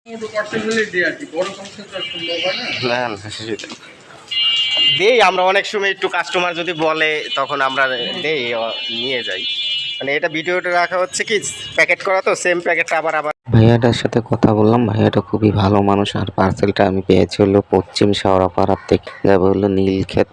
ছোট পার্সেল হলে দিই আর কি, বড় পার্সেল তো আর সম্ভব হয় না। না না দেই আমরা অনেক সময়, একটু কাস্টমার যদি বলে তখন আমরা দেই, নিয়ে যাই। মানে এটা ভিডিওটা রাখা হচ্ছে কি, প্যাকেট করা তো সেম প্যাকেটটা আবার আবার। ভাইয়াটার সাথে কথা বললাম, ভাইয়াটা খুবই ভালো মানুষ। আর পার্সেলটা আমি পেয়েছি হলো পশ্চিম শেওড়াপাড়ার থেকে, যাবো হলো নীলক্ষেত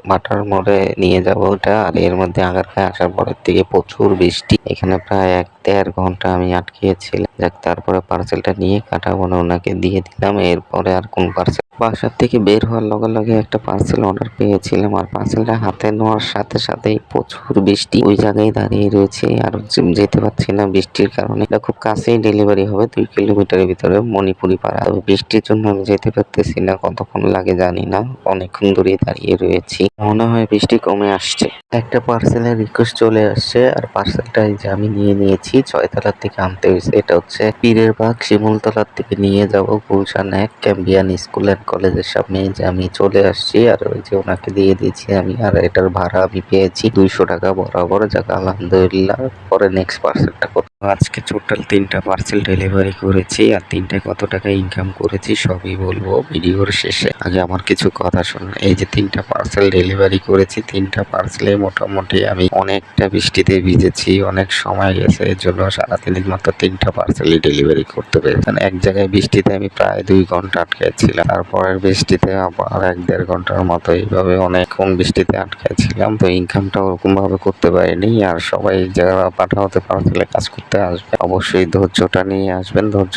বাটার মোড়ে নিয়ে যাব ওটা। আর এর মধ্যে আগারগাঁয়ে আসার পরের থেকে প্রচুর বৃষ্টি, এখানে প্রায় 1-1.5 ঘন্টা আমি আটকেছিলাম। যাক, তারপরে পার্সেলটা নিয়ে কাটাবো ওনাকে দিয়ে দিলাম। এরপরে আর কোন পার্সেল, বাসার থেকে বের হওয়ার লগে লগে একটা পার্সেল অর্ডার পেয়েছিলাম। আর পার্সেলটা হাতে নেওয়ার সাথে সাথেই প্রচুর বৃষ্টি, ওই জায়গায় দাঁড়িয়ে রয়েছে আর যেতে পারছি না বৃষ্টির কারণে। এটা খুব কাছেই ডেলিভারি হবে, 2 কিলোমিটারের ভিতরে মণিপুরি পাড়া। তবে বৃষ্টির জন্য আমি যেতে পারতেছি না, কতক্ষণ লাগে জানি না, অনেকক্ষণ ধরে দাঁড়িয়ে রয়েছি। মনে হয় বৃষ্টি কমে আসছে। একটা পার্সেলের রিকোয়েস্ট চলে আসছে, আর পার্সেলটা এই যে আমি নিয়ে নিয়েছি। 6তলার থেকে আনতে হয়েছে। এটা হচ্ছে পীরের বাগ শিমুলতলার থেকে নিয়ে যাব গুলশান 1 ক্যাম্বিয়ান স্কুল অ্যান্ড কলেজের সামনে। যে আমি চলে আসছি, আর ওই যে ওনাকে দিয়ে দিয়েছি আমি। আর এটার ভাড়া আমি পেয়েছি 200 টাকা বরাবর। যাক, আলহামদুলিল্লাহ। পরে নেক্সট পার্সেলটা করতে, আজকে টোটাল 3টা পার্সেল ডেলিভারি করেছি। আর 3টায় কত টাকা ইনকাম করেছি সবই বলবো ভিডিওর শেষে। আগে আমার কিছু কথা শুনুন। এই যে 3টা পার্সেল ডেলিভারি করেছি, 3টা পার্সেলে মোটামুটি আমি অনেকটা বৃষ্টিতে ভিজেছি, অনেক সময় গেছে। এর জন্য সারাদিনের মাত্র 3টা পার্সেলই ডেলিভারি করতে পেরেছি। এক জায়গায় বৃষ্টিতে আমি প্রায় 2 ঘন্টা আটকেছিলাম, তারপরের বৃষ্টিতে আবার 1-1.5 ঘন্টার মতো এইভাবে অনেকক্ষণ বৃষ্টিতে আটকেছিলাম। তো ইনকামটা ওরকম ভাবে করতে পারিনি। আর সবাই যারা পাঠাতে পার্সেলে কাজ করতে আসবে, অবশ্যই ধৈর্যটা নিয়ে আসবেন। ধৈর্য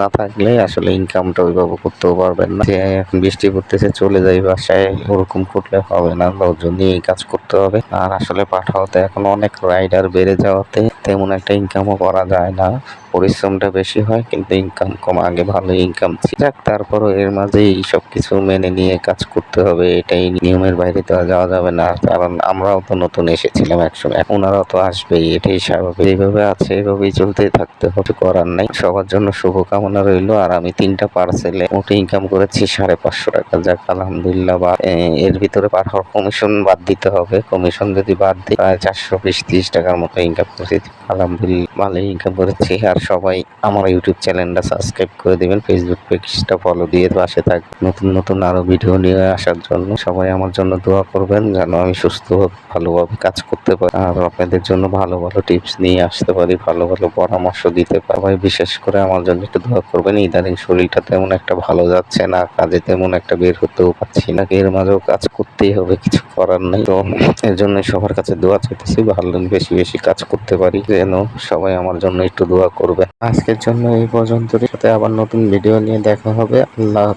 না থাকলে আসলে ইনকামটা ওইভাবে করতেও পারবেন না। যে এখন বৃষ্টি পড়তেছে চলে যাই বাসায়, ওরকম করলে হবে না, ধৈর্য নিয়ে কাজ করতে হবে। আর আসলে পাঠাতে এখন অনেক রাইডার বেড়ে যাওয়াতে তেমন একটা ইনকামও করা যায় না, পরিশ্রমটা বেশি হয় কিন্তু ইনকাম কম। আগে ভালো ইনকাম ছিল। যাক, তারপরও এর মাঝে সব কিছু মেনে নিয়ে কাজ করতে হবে, এটাই নিয়মের বাইরে তো যাওয়া যাবে না। কারণ আমরাও তো নতুন এসেছিলাম একসময়, ওনারাও তো আসবেই, এটাই স্বাভাবিক। এইভাবে আছে, এভাবেই চলতেই থাকতে হবে, করার নাই। সবার জন্য শুভকামনা রইল। আর আমি 3টা পার্সেলে মোটে ইনকাম করেছি 550 টাকা। যাক, আলহামদুলিল্লাহ। বা এর ভিতরে পাঠার কমিশন বাদ দিতে হবে, কমিশন যদি বাদ দিই প্রায় 420-30 টাকার মতো ইনকাম করেছি। আলহামদুলিল্লাহ, ভালোই ইনকাম করেছি। আর সবাই আমার ইউটিউব চ্যানেলটা সাবস্ক্রাইব করে দিবেন, ফেসবুক পেজটা ফলো দিয়ে পাশে থাকবেন নতুন নতুন আরো ভিডিও নিয়ে আসার জন্য। সবাই আমার জন্য দোয়া করবেন যেন আমি সুস্থভাবে ভালোভাবে কাজ করতে পারি, আর আপনাদের জন্য ভালো ভালো টিপস নিয়ে আসতে পারি, ভালো ভালো পরামর্শ দিতে পারি। সবাই বিশেষ করে আমার জন্য একটু দোয়া করবেন। ইদানিং শরীরটা তেমন একটা ভালো যাচ্ছে না, কাজে তেমন একটা বের হতেও পারছি না। এর মাঝেও কাজ করতেই হবে, কিছু করার নাই। তো এর জন্য সবার কাছে দোয়া চাইতেছি, ভালো বেশি বেশি কাজ করতে পারি, যেন সবাই আমার জন্য একটু দোয়া করবে। আজকের জন্য এই পর্যন্ত, সাথে আবার নতুন ভিডিও নিয়ে দেখা হবে। আল্লাহ।